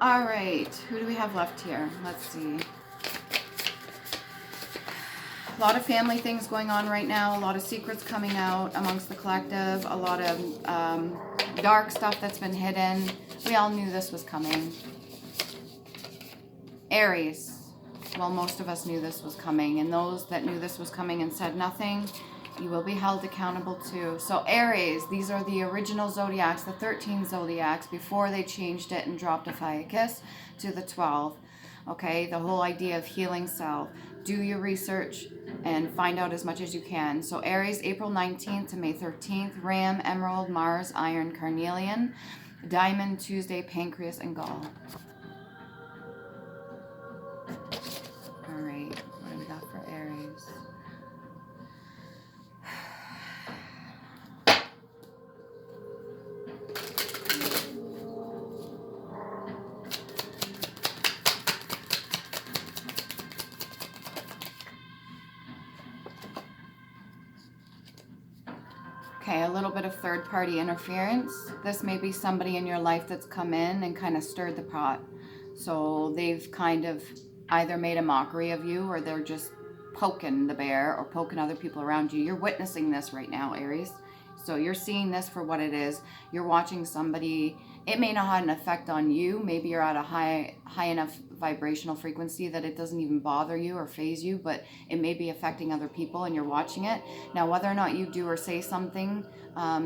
All right, who do we have left here? Let's see. A lot of family things going on right now. A lot of secrets coming out amongst the collective. A lot of dark stuff that's been hidden. We all knew this was coming. Aries. Well, most of us knew this was coming. And those that knew this was coming and said nothing, you will be held accountable too. So Aries, these are the original zodiacs, the 13 zodiacs, before they changed it and dropped a fire kiss to the 12. Okay, the whole idea of healing self. Do your research and find out as much as you can. So Aries, April 19th to May 13th. Ram, Emerald, Mars, Iron, Carnelian. Diamond, Tuesday, Pancreas, and Gall. All right, what do we got for Aries? Okay, a little bit of third-party interference. This may be somebody in your life that's come in and kind of stirred the pot. So they've kind of either made a mockery of you, or they're just poking the bear or poking other people around you. You're witnessing this right now, Aries. So you're seeing this for what it is. You're watching somebody. It may not have an effect on you. Maybe you're at a high enough vibrational frequency that it doesn't even bother you or faze you, but it may be affecting other people and you're watching it. Now, whether or not you do or say something,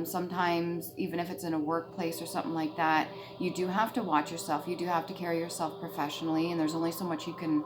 sometimes even if it's in a workplace or something like that, you do have to watch yourself. You do have to carry yourself professionally, and there's only so much you can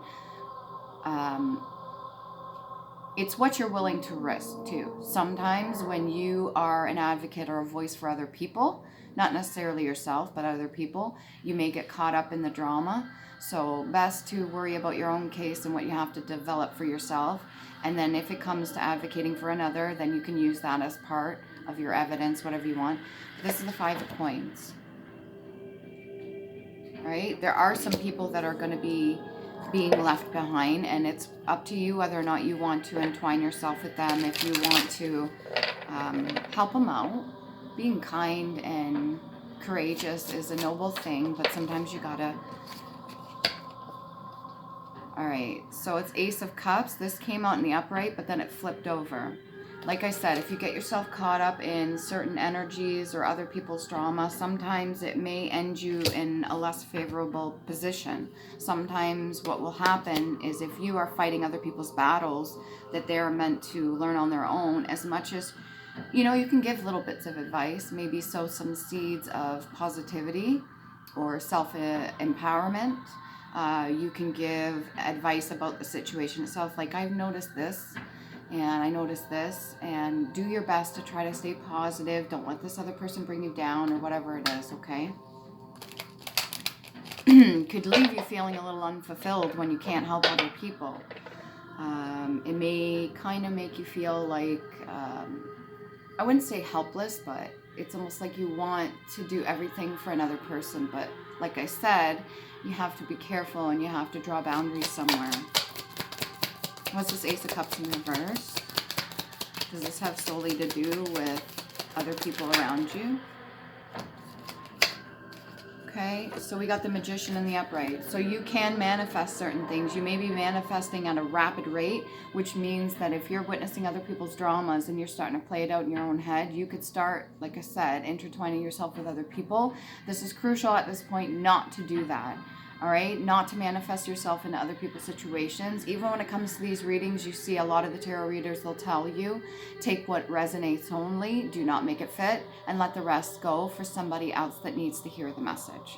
it's what you're willing to risk too. Sometimes when you are an advocate or a voice for other people, not necessarily yourself, but other people, you may get caught up in the drama. So best to worry about your own case and what you have to develop for yourself. And then if it comes to advocating for another, then you can use that as part of your evidence, whatever you want. This is the 5 of coins. Right? There are some people that are going to be being left behind, and it's up to you whether or not you want to entwine yourself with them. If you want to help them out, being kind and courageous is a noble thing, but sometimes you gotta. All right, so it's Ace of Cups. This came out in the upright, but then it flipped over. Like I said, if you get yourself caught up in certain energies or other people's drama, sometimes it may end you in a less favorable position. Sometimes what will happen is if you are fighting other people's battles that they're meant to learn on their own, as much as, you know, you can give little bits of advice, maybe sow some seeds of positivity or self-empowerment. You can give advice about the situation itself. Like, I've noticed this, and I noticed this, and do your best to try to stay positive. Don't let this other person bring you down or whatever it is, okay? Could leave you feeling a little unfulfilled when you can't help other people. It may kind of make you feel like, I wouldn't say helpless, but it's almost like you want to do everything for another person. But like I said, you have to be careful and you have to draw boundaries somewhere. What's this Ace of Cups in reverse? Does this have solely to do with other people around you? Okay, so we got the Magician in the upright. So you can manifest certain things. You may be manifesting at a rapid rate, which means that if you're witnessing other people's dramas and you're starting to play it out in your own head, you could start, like I said, intertwining yourself with other people. This is crucial at this point not to do that. All right, not to manifest yourself into other people's situations. Even when it comes to these readings, you see a lot of the tarot readers, they'll tell you, take what resonates only, do not make it fit, and let the rest go for somebody else that needs to hear the message.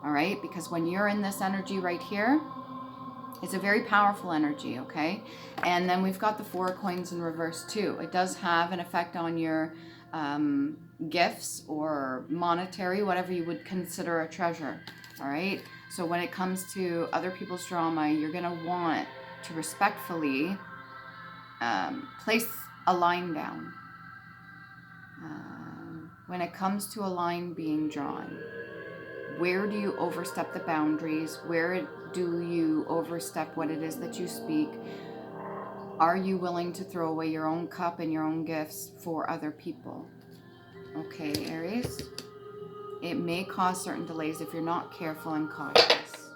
All right, because when you're in this energy right here, it's a very powerful energy, okay? And then we've got the 4 of coins in reverse too. It does have an effect on your gifts or monetary, whatever you would consider a treasure, all right? So when it comes to other people's drama, you're going to want to respectfully place a line down. When it comes to a line being drawn, where do you overstep the boundaries? Where do you overstep what it is that you speak? Are you willing to throw away your own cup and your own gifts for other people? Okay, Aries. it may cause certain delays if you're not careful and cautious.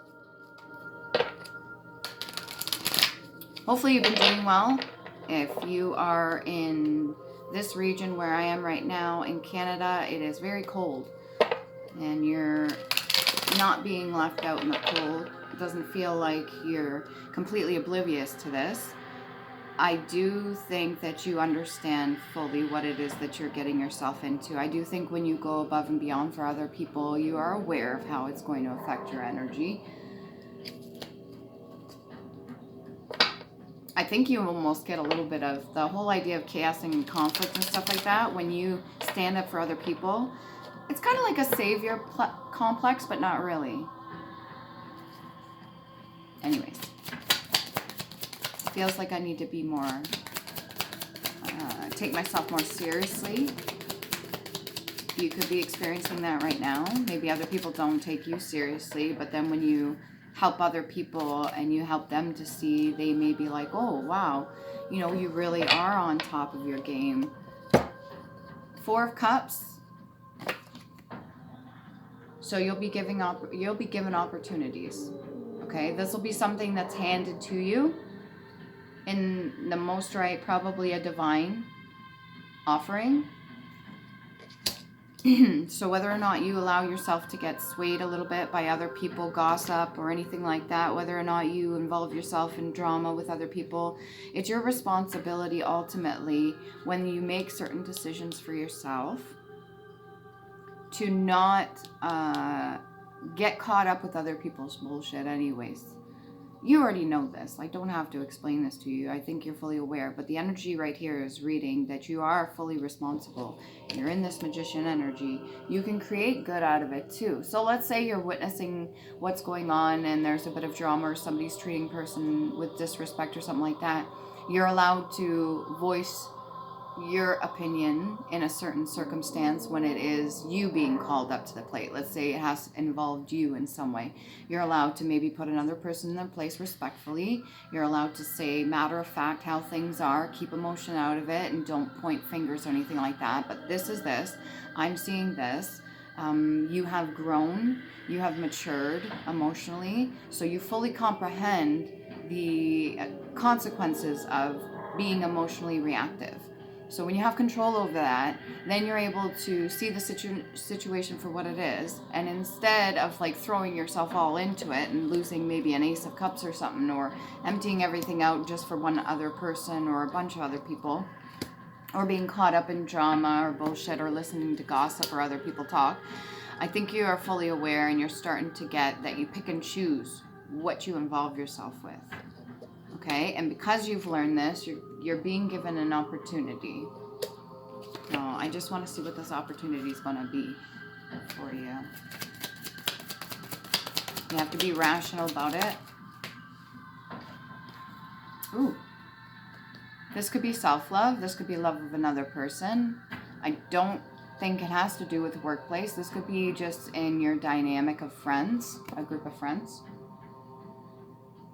Hopefully you've been doing well. If you are in this region where I am right now in Canada, it is very cold, and you're not being left out in the cold. It doesn't feel like you're completely oblivious to this. I do think that you understand fully what it is that you're getting yourself into. I do think when you go above and beyond for other people, you are aware of how it's going to affect your energy. I think you almost get a little bit of the whole idea of chaos and conflict and stuff like that. When you stand up for other people, it's kind of like a savior complex, but not really. Anyways, it feels like I need to be more, take myself more seriously. You could be experiencing that right now. Maybe other people don't take you seriously, but then when you help other people and you help them to see, they may be like, oh wow, you know, you really are on top of your game. 4 of Cups. So you'll be given opportunities. Okay, this will be something that's handed to you in the most right, probably a divine offering. So whether or not you allow yourself to get swayed a little bit by other people, gossip or anything like that, whether or not you involve yourself in drama with other people, it's your responsibility ultimately when you make certain decisions for yourself to not get caught up with other people's bullshit anyways. You already know this. I don't have to explain this to you. I think you're fully aware. But the energy right here is reading that you are fully responsible. You're in this magician energy. You can create good out of it too. So let's say you're witnessing what's going on and there's a bit of drama or somebody's treating a person with disrespect or something like that. You're allowed to voice your opinion in a certain circumstance when it is you being called up to the plate. Let's say it has involved you in some way. You're allowed to maybe put another person in their place respectfully. You're allowed to say matter of fact how things are, keep emotion out of it, and don't point fingers or anything like that. But this is this. I'm seeing this. You have grown. You have matured emotionally. So you fully comprehend the consequences of being emotionally reactive. So when you have control over that, then you're able to see the situation for what it is. And instead of like throwing yourself all into it and losing maybe an Ace of Cups or something, or emptying everything out just for one other person or a bunch of other people, or being caught up in drama or bullshit or listening to gossip or other people talk, I think you are fully aware and you're starting to get that you pick and choose what you involve yourself with. Okay, and because you've learned this, you're being given an opportunity. No, I just want to see what this opportunity is going to be for you. You have to be rational about it. Ooh. This could be self-love. This could be love of another person. I don't think it has to do with the workplace. This could be just in your dynamic of friends, a group of friends.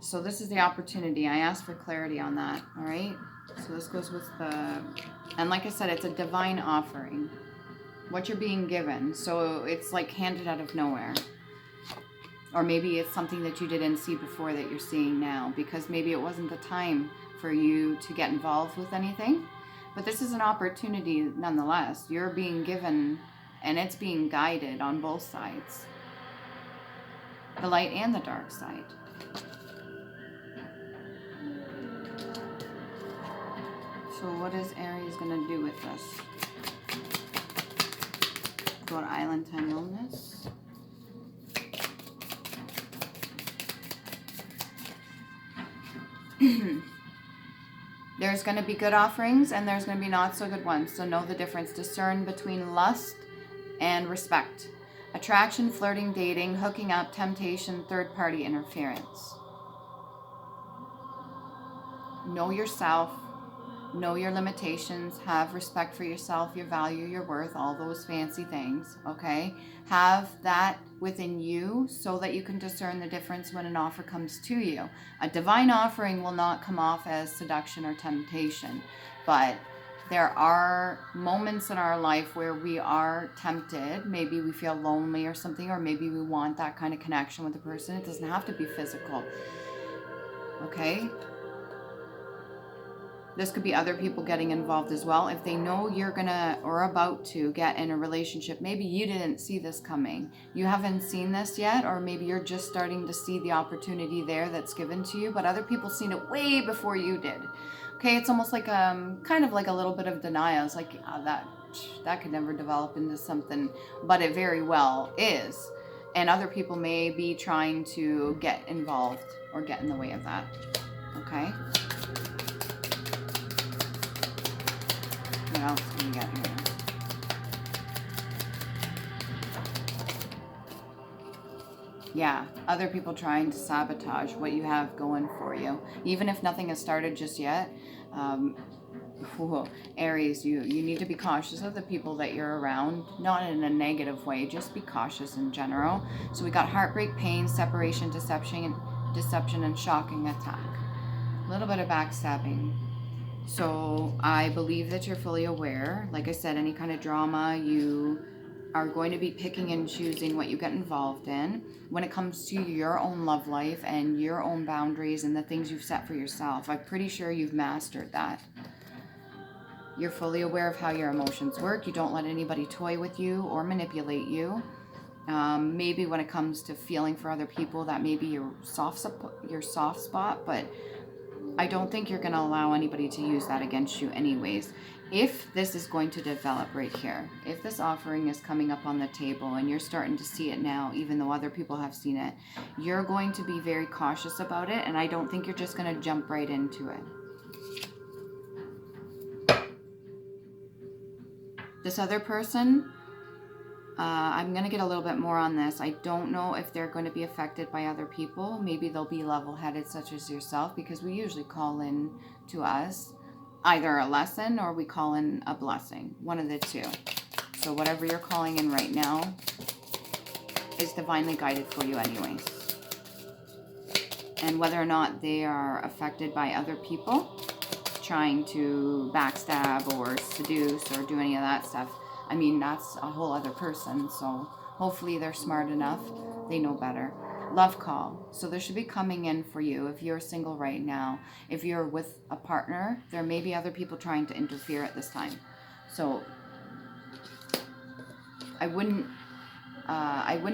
So this is the opportunity. I asked for clarity on that, all right? So this goes with the, and like I said, it's a divine offering. What you're being given. So it's like handed out of nowhere. Or maybe it's something that you didn't see before that you're seeing now, because maybe it wasn't the time for you to get involved with anything. But this is an opportunity nonetheless. You're being given, and it's being guided on both sides. The light and the dark side. So what is Aries going to do with this? Go to Island Time Illness. There's going to be good offerings and there's going to be not so good ones. So know the difference. Discern between lust and respect. Attraction, flirting, dating, hooking up, temptation, third-party interference. Know yourself. Know your limitations. Have respect for yourself, your value, your worth, all those fancy things, okay? Have that within you so that you can discern the difference when an offer comes to you. A divine offering will not come off as seduction or temptation, but There are moments in our life where we are tempted. Maybe we feel lonely or something, or maybe we want that kind of connection with a person. It doesn't have to be physical. Okay? This could be other people getting involved as well. If they know you're gonna or about to get in a relationship, maybe you didn't see this coming. You haven't seen this yet, or maybe you're just starting to see the opportunity there that's given to you, but other people seen it way before you did. Okay, it's almost like kind of like a little bit of denial. It's like that could never develop into something, but it very well is. And other people may be trying to get involved or get in the way of that. Okay. What else can we get here? Yeah, other people trying to sabotage what you have going for you, even if nothing has started just yet. Aries, you need to be cautious of the people that you're around, not in a negative way, just be cautious in general. So we got heartbreak, pain, separation, deception, and shocking attack. A little bit of backstabbing. So I believe that you're fully aware. Like I said, any kind of drama, you are going to be picking and choosing what you get involved in when it comes to your own love life and your own boundaries and the things you've set for yourself. I'm pretty sure you've mastered that. You're fully aware of how your emotions work. You don't let anybody toy with you or manipulate you. Maybe when it comes to feeling for other people, that may be your soft spot, but I don't think you're going to allow anybody to use that against you anyways. If this is going to develop right here, if this offering is coming up on the table and you're starting to see it now, even though other people have seen it, you're going to be very cautious about it, and I don't think you're just going to jump right into it. This other person, I'm going to get a little bit more on this. I don't know if they're going to be affected by other people. Maybe they'll be level-headed, such as yourself, because we usually call in to us either a lesson or we call in a blessing. One of the two. So whatever you're calling in right now is divinely guided for you anyways. And whether or not they are affected by other people trying to backstab or seduce or do any of that stuff, I mean, that's a whole other person. So hopefully they're smart enough. They know better. Love call. So there should be coming in for you if you're single right now. If you're with a partner, there may be other people trying to interfere at this time. So I wouldn't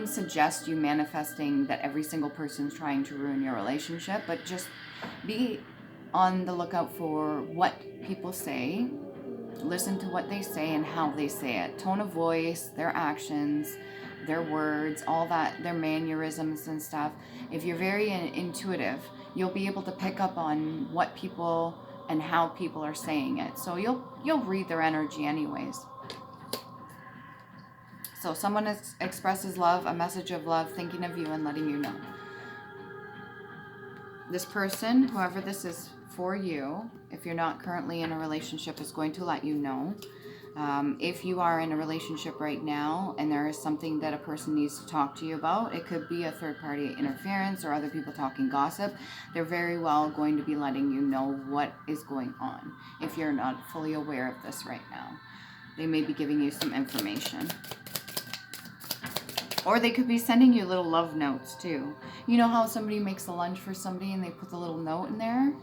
suggest you manifesting that every single person's trying to ruin your relationship, but just be on the lookout for what people say. Listen to what they say and how they say it. Tone of voice, their actions, their words, all that, their mannerisms and stuff. If you're very intuitive, you'll be able to pick up on what people and how people are saying it. So you'll read their energy anyways. So someone expresses love, a message of love, thinking of you and letting you know. This person, whoever this is for you, if you're not currently in a relationship, is going to let you know. If you are in a relationship right now and there is something that a person needs to talk to you about, it could be a third-party interference or other people talking gossip. They're very well going to be letting you know what is going on if you're not fully aware of this right now. They may be giving you some information. Or they could be sending you little love notes too. You know how somebody makes a lunch for somebody and they put the little note in there?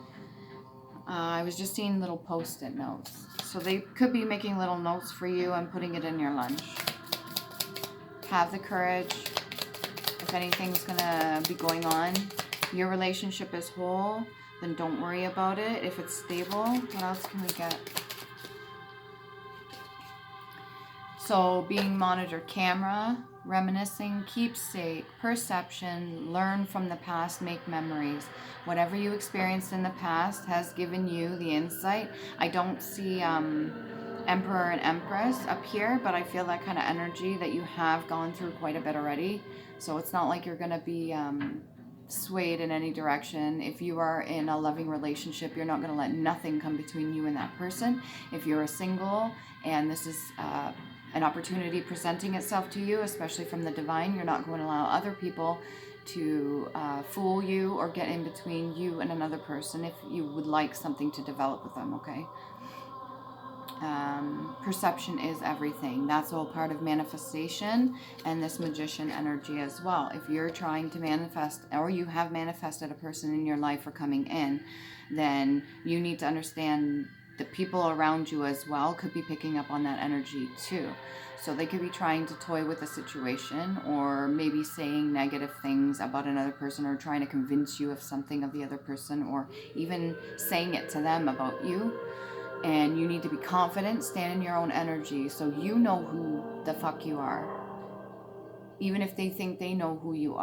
I was just seeing little post-it notes. So they could be making little notes for you and putting it in your lunch. Have the courage. If anything's going to be going on, your relationship is whole, then don't worry about it. If it's stable, what else can we get? So being monitored, camera, reminiscing, keepsake, perception, learn from the past, make memories. Whatever you experienced in the past has given you the insight. I don't see Emperor and Empress up here, but I feel that kind of energy that you have gone through quite a bit already. So it's not like you're going to be swayed in any direction. If you are in a loving relationship, you're not going to let nothing come between you and that person. If you're a single and this is an opportunity presenting itself to you, especially from the divine, you're not going to allow other people to fool you or get in between you and another person if you would like something to develop with them, okay? Perception is everything. That's all part of manifestation and this magician energy as well. If you're trying to manifest, or you have manifested a person in your life or coming in, then you need to understand the people around you as well could be picking up on that energy too. So they could be trying to toy with the situation, or maybe saying negative things about another person, or trying to convince you of something of the other person, or even saying it to them about you. And you need to be confident, stand in your own energy, so you know who the fuck you are. Even if they think they know who you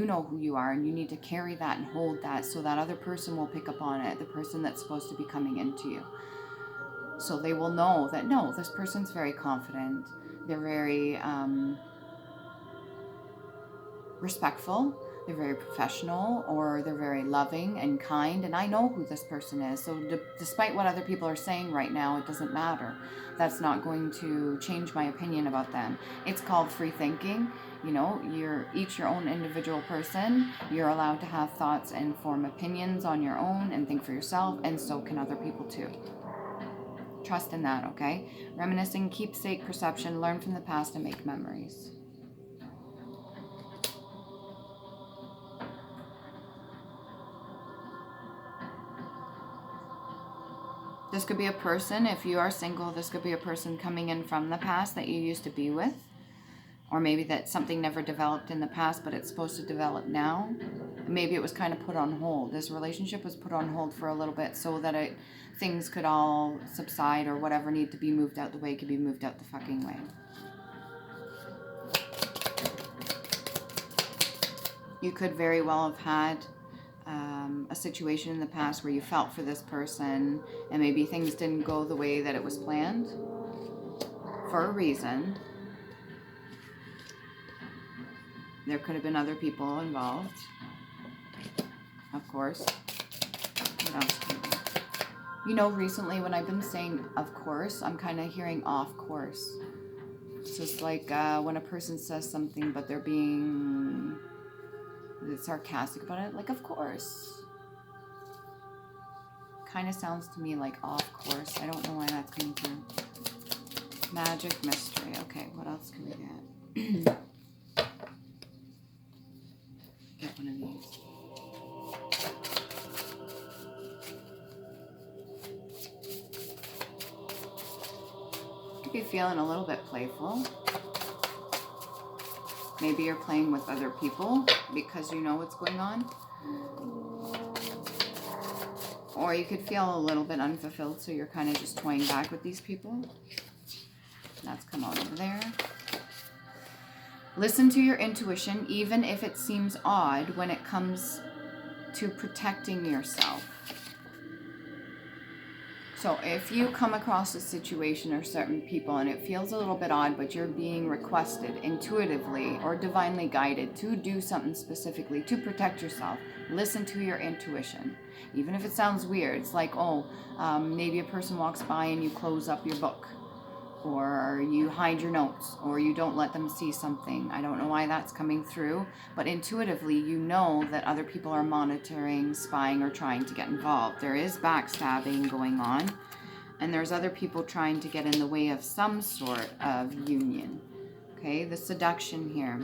know who you are, and you need to carry that and hold that, so that other person will pick up on it, the person that's supposed to be coming into you. So they will know that, no, this person's very confident, they're very respectful, they're very professional, or they're very loving and kind, and I know who this person is. So despite what other people are saying right now, it doesn't matter. That's not going to change my opinion about them. It's called free thinking. You know, you're each your own individual person. You're allowed to have thoughts and form opinions on your own and think for yourself, and so can other people too. Trust in that, okay? Reminiscing, keepsake, perception, learn from the past and make memories. This could be a person, if you are single, this could be a person coming in from the past that you used to be with. Or maybe that something never developed in the past, but it's supposed to develop now. Maybe it was kind of put on hold. This relationship was put on hold for a little bit so that things could all subside, or whatever need to be moved out the way could be moved out the fucking way. You could very well have had a situation in the past where you felt for this person, and maybe things didn't go the way that it was planned for a reason. There could have been other people involved, of course. What else can we do? You know, recently when I've been saying of course, I'm kind of hearing off course. It's just like when a person says something but they're being sarcastic about it, like of course. Kind of sounds to me like off course. I don't know why that's coming through. Magic, mystery. Okay, what else can we get? Get one of these. Could be feeling a little bit playful. Maybe you're playing with other people because you know what's going on. Or you could feel a little bit unfulfilled, so you're kind of just toying back with these people. That's come out over there. Listen to your intuition, even if it seems odd when it comes to protecting yourself. So if you come across a situation or certain people and it feels a little bit odd, but you're being requested intuitively or divinely guided to do something specifically to protect yourself, listen to your intuition. Even if it sounds weird, it's like, maybe a person walks by and you close up your book, or you hide your notes, or you don't let them see something. I don't know why that's coming through, but intuitively you know that other people are monitoring, spying, or trying to get involved. There is backstabbing going on, and there's other people trying to get in the way of some sort of union. Okay, the seduction here.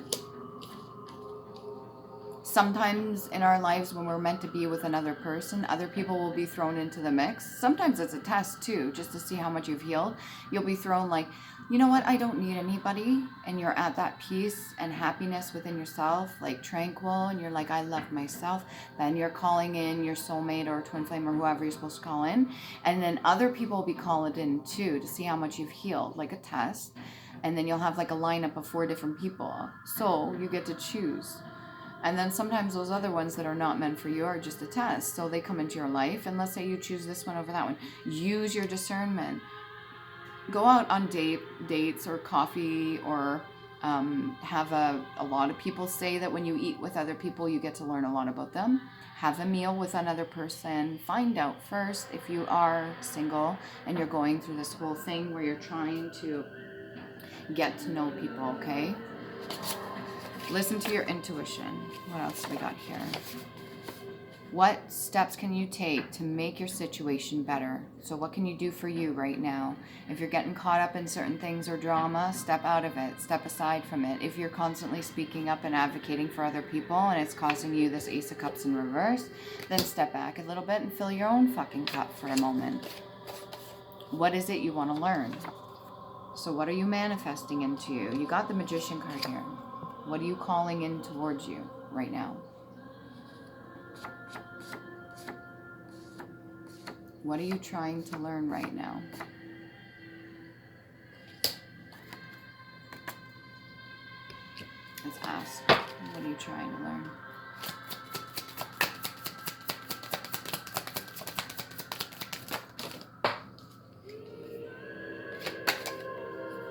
Sometimes in our lives when we're meant to be with another person, other people will be thrown into the mix. Sometimes it's a test too, just to see how much you've healed. You'll be thrown like, you know what, I don't need anybody. And you're at that peace and happiness within yourself, like tranquil, and you're like, I love myself. Then you're calling in your soulmate or twin flame or whoever you're supposed to call in. And then other people will be called in too to see how much you've healed, like a test. And then you'll have like a lineup of 4 different people. So you get to choose. And then sometimes those other ones that are not meant for you are just a test. So they come into your life, and let's say you choose this one over that one. Use your discernment. Go out on dates or coffee, or have a lot of people say that when you eat with other people, you get to learn a lot about them. Have a meal with another person. Find out first if you are single and you're going through this whole thing where you're trying to get to know people, okay? Listen to your intuition. What else we got here? What steps can you take to make your situation better? So what can you do for you right now? If you're getting caught up in certain things or drama, step out of it. Step aside from it. If you're constantly speaking up and advocating for other people and it's causing you this Ace of Cups in reverse, then step back a little bit and fill your own fucking cup for a moment. What is it you want to learn? So what are you manifesting into you? You got the Magician card here. What are you calling in towards you right now? What are you trying to learn right now? Let's ask. What are you trying to learn?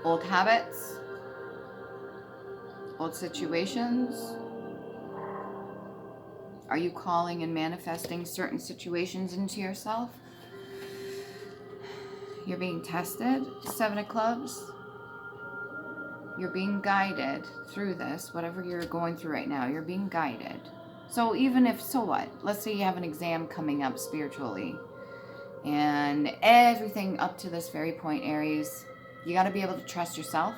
Old habits? Old situations? Are you calling and manifesting certain situations into yourself? You're being tested. 7 of Clubs. You're being guided through this. Whatever you're going through right now, you're being guided. So even if, so what? Let's say you have an exam coming up spiritually. And everything up to this very point, Aries, you got to be able to trust yourself.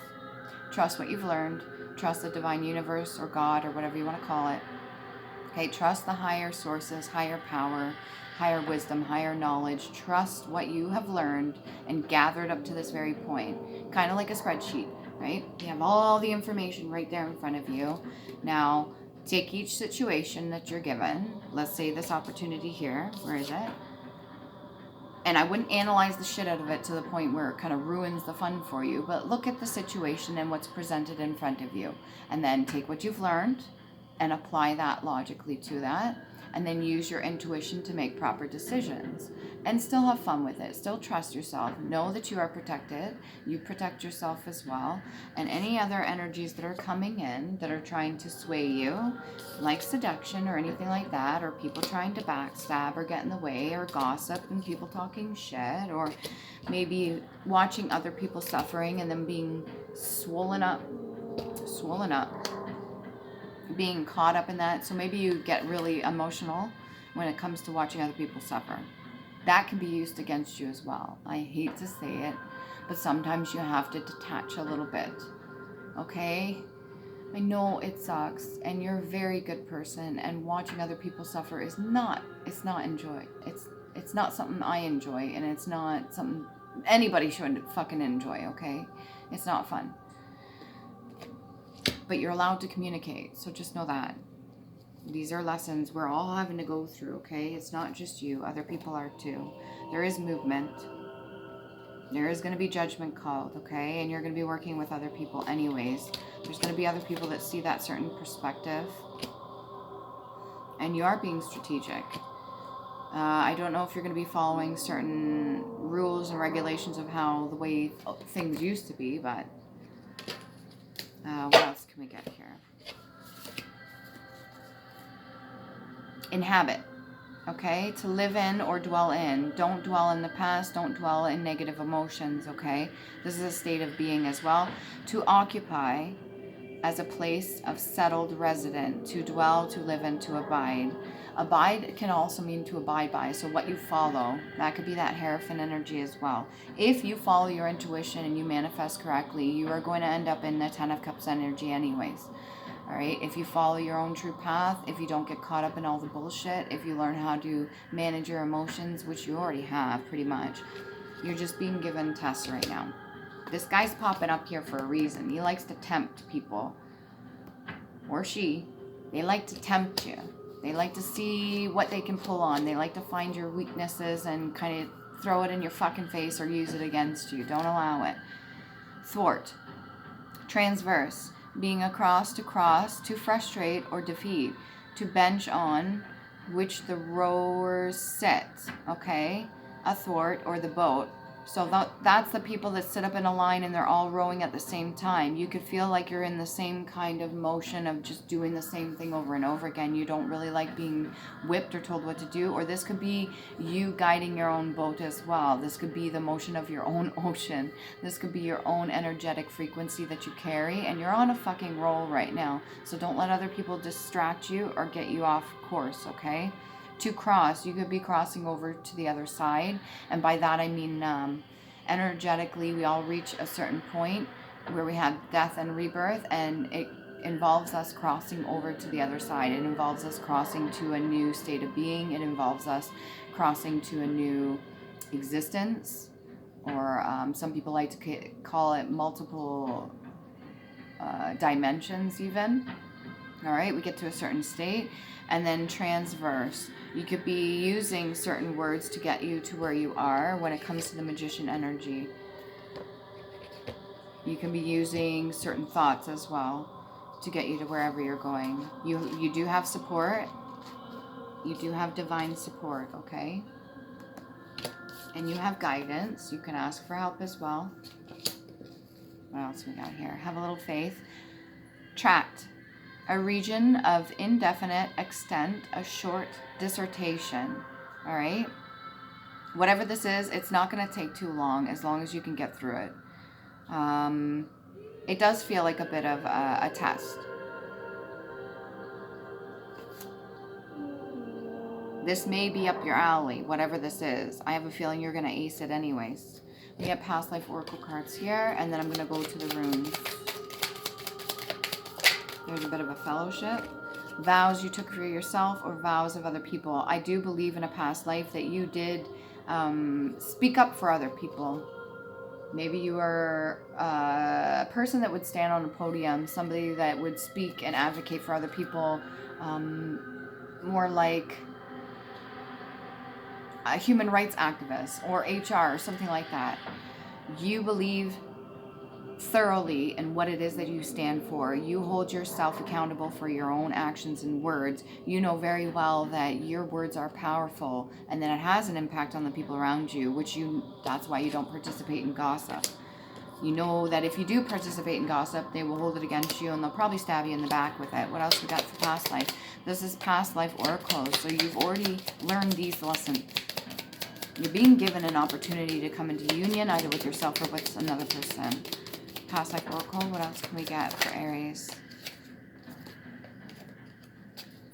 Trust what you've learned. Trust the divine universe or God or whatever you want to call it. Okay, trust the higher sources, higher power, higher wisdom, higher knowledge. Trust what you have learned and gathered up to this very point. Kind of like a spreadsheet, right? You have all the information right there in front of you. Now, take each situation that you're given. Let's say this opportunity here. Where is it? And I wouldn't analyze the shit out of it to the point where it kind of ruins the fun for you. But look at the situation and what's presented in front of you. And then take what you've learned and apply that logically to that. And then use your intuition to make proper decisions. And still have fun with it. Still trust yourself. Know that you are protected. You protect yourself as well. And any other energies that are coming in that are trying to sway you, like seduction or anything like that, or people trying to backstab or get in the way, or gossip and people talking shit, or maybe watching other people suffering and them being swollen up, being caught up in that. So maybe you get really emotional when it comes to watching other people suffer. That can be used against you as well. I hate to say it, but sometimes you have to detach a little bit. Okay? I know it sucks, and you're a very good person, and watching other people suffer is not, it's not something I enjoy, and it's not something anybody should fucking enjoy, okay? It's not fun. But you're allowed to communicate, so just know that. These are lessons we're all having to go through, okay? It's not just you. Other people are too. There is movement. There is going to be judgment called, okay? And you're going to be working with other people anyways. There's going to be other people that see that certain perspective. And you are being strategic. I don't know if you're going to be following certain rules and regulations of how the way things used to be, but what else can we get here? Inhabit, okay? To live in or dwell in. Don't dwell in the past. Don't dwell in negative emotions, okay? This is a state of being as well. To occupy as a place of settled resident. To dwell, to live in, to abide. Abide can also mean to abide by. So what you follow, that could be that Hierophant energy as well. If you follow your intuition and you manifest correctly, you are going to end up in the 10 of Cups energy anyways. All right, if you follow your own true path, if you don't get caught up in all the bullshit, if you learn how to manage your emotions, which you already have pretty much, you're just being given tests right now. This guy's popping up here for a reason. He likes to tempt people, or she. They like to tempt you. They like to see what they can pull on. They like to find your weaknesses and kind of throw it in your fucking face or use it against you. Don't allow it. Thwart. Transverse. Being across, to cross, to frustrate or defeat, to bench on which the rowers sit, okay? Athwart, or the boat. So that's the people that sit up in a line and they're all rowing at the same time. You could feel like you're in the same kind of motion of just doing the same thing over and over again. You don't really like being whipped or told what to do. Or this could be you guiding your own boat as well. This could be the motion of your own ocean. This could be your own energetic frequency that you carry. And you're on a fucking roll right now. So don't let other people distract you or get you off course, okay? to cross. You could be crossing over to the other side. And by that I mean energetically we all reach a certain point where we have death and rebirth, and it involves us crossing over to the other side. It involves us crossing to a new state of being. It involves us crossing to a new existence, or some people like to call it multiple dimensions even. All right, we get to a certain state. And then transverse. You could be using certain words to get you to where you are when it comes to the magician energy. You can be using certain thoughts as well to get you to wherever you're going. You do have support. You do have divine support, okay? And you have guidance. You can ask for help as well. What else we got here? Have a little faith. Tract. A region of indefinite extent, a short dissertation. All right? Whatever this is, it's not going to take too long as you can get through it. It does feel like a bit of a test. This may be up your alley, whatever this is. I have a feeling you're going to ace it anyways. We have past life oracle cards here, and then I'm going to go to the runes. There's a bit of a fellowship. Vows you took for yourself or vows of other people. I do believe in a past life that you did speak up for other people. Maybe you were a person that would stand on a podium, somebody that would speak and advocate for other people, more like a human rights activist or HR or something like that. You believe thoroughly in what it is that you stand for. You hold yourself accountable for your own actions and words. You know very well that your words are powerful and that it has an impact on the people around you, that's why you don't participate in gossip. You know that if you do participate in gossip, they will hold it against you and they'll probably stab you in the back with it. What else we got for past life? This is past life oracles, so you've already learned these lessons. You're being given an opportunity to come into union either with yourself or with another person. Past life oracle, what else can we get for Aries?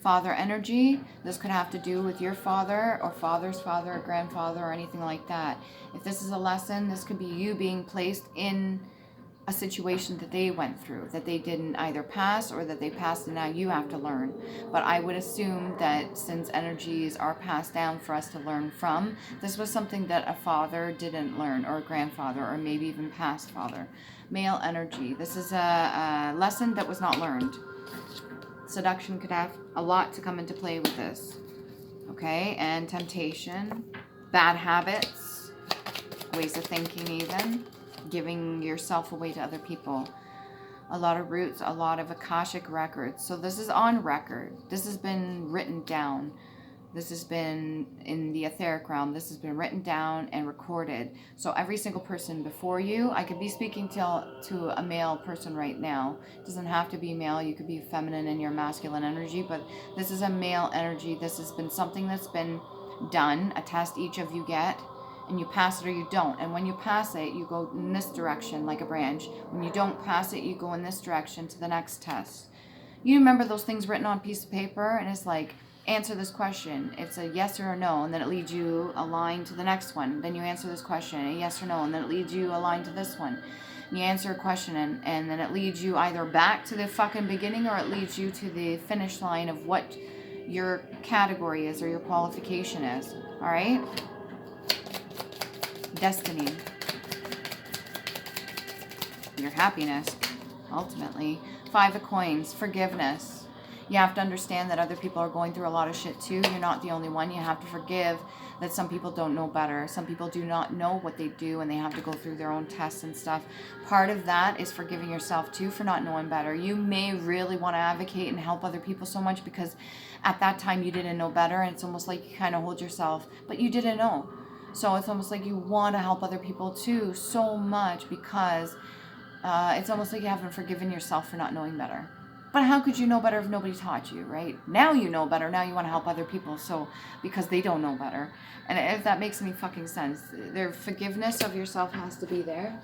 Father energy. This could have to do with your father or father's father or grandfather or anything like that. If this is a lesson, this could be you being placed in a situation that they went through, that they didn't either pass or that they passed and now you have to learn. But I would assume that since energies are passed down for us to learn from, this was something that a father didn't learn, or a grandfather, or maybe even past father. Male energy. This is a lesson that was not learned. Seduction could have a lot to come into play with this. Okay, and temptation, bad habits, ways of thinking even, giving yourself away to other people. A lot of roots, a lot of Akashic records. So this is on record. This has been written down. This has been in the etheric realm. This has been written down and recorded. So every single person before you, I could be speaking to a male person right now. It doesn't have to be male. You could be feminine in your masculine energy, but this is a male energy. This has been something that's been done, a test each of you get, and you pass it or you don't. And when you pass it, you go in this direction like a branch. When you don't pass it, you go in this direction to the next test. You remember those things written on a piece of paper, and it's like, answer this question. It's a yes or a no, and then it leads you a line to the next one. Then you answer this question, a yes or no, and then it leads you a line to this one. And you answer a question, and then it leads you either back to the fucking beginning or it leads you to the finish line of what your category is or your qualification is. All right? Destiny. Your happiness, ultimately. 5 of coins. Forgiveness. You have to understand that other people are going through a lot of shit too. You're not the only one. You have to forgive that some people don't know better. Some people do not know what they do and they have to go through their own tests and stuff. Part of that is forgiving yourself too for not knowing better. You may really want to advocate and help other people so much because at that time you didn't know better, and it's almost like you kind of hold yourself, but you didn't know. So it's almost like you want to help other people too so much because it's almost like you haven't forgiven yourself for not knowing better. But how could you know better if nobody taught you, right? Now you know better. Now you want to help other people, so because they don't know better. And if that makes any fucking sense, their forgiveness of yourself has to be there.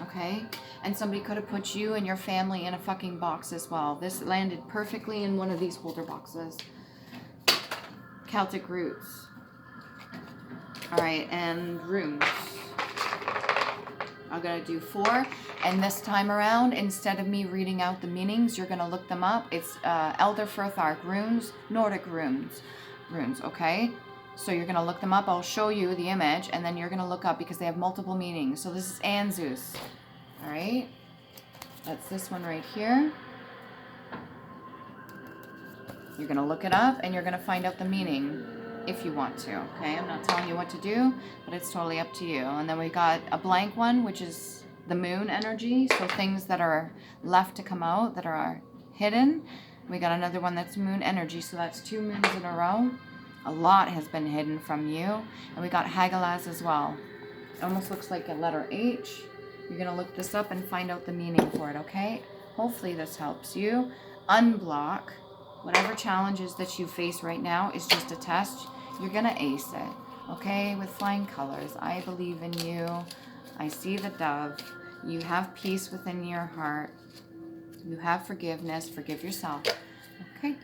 Okay? And somebody could have put you and your family in a fucking box as well. This landed perfectly in one of these holder boxes. Celtic roots. All right, and runes. I'm going to do 4. And this time around, instead of me reading out the meanings, you're going to look them up. It's Elder Furthark runes, Nordic runes, okay? So you're going to look them up. I'll show you the image, and then you're going to look up because they have multiple meanings. So this is Anzus, all right? That's this one right here. You're going to look it up, and you're going to find out the meaning if you want to, okay? I'm not telling you what to do, but it's totally up to you. And then we got a blank one, which is the moon energy, so things that are left to come out, that are hidden. We got another one that's moon energy, so that's 2 moons in a row. A lot has been hidden from you. And we got Hagalaz as well. It almost looks like a letter H. You're going to look this up and find out the meaning for it, okay? Hopefully this helps you. Unblock. Whatever challenges that you face right now is just a test. You're going to ace it, okay? With flying colors. I believe in you. I see the dove. You have peace within your heart. You have forgiveness. Forgive yourself. Okay?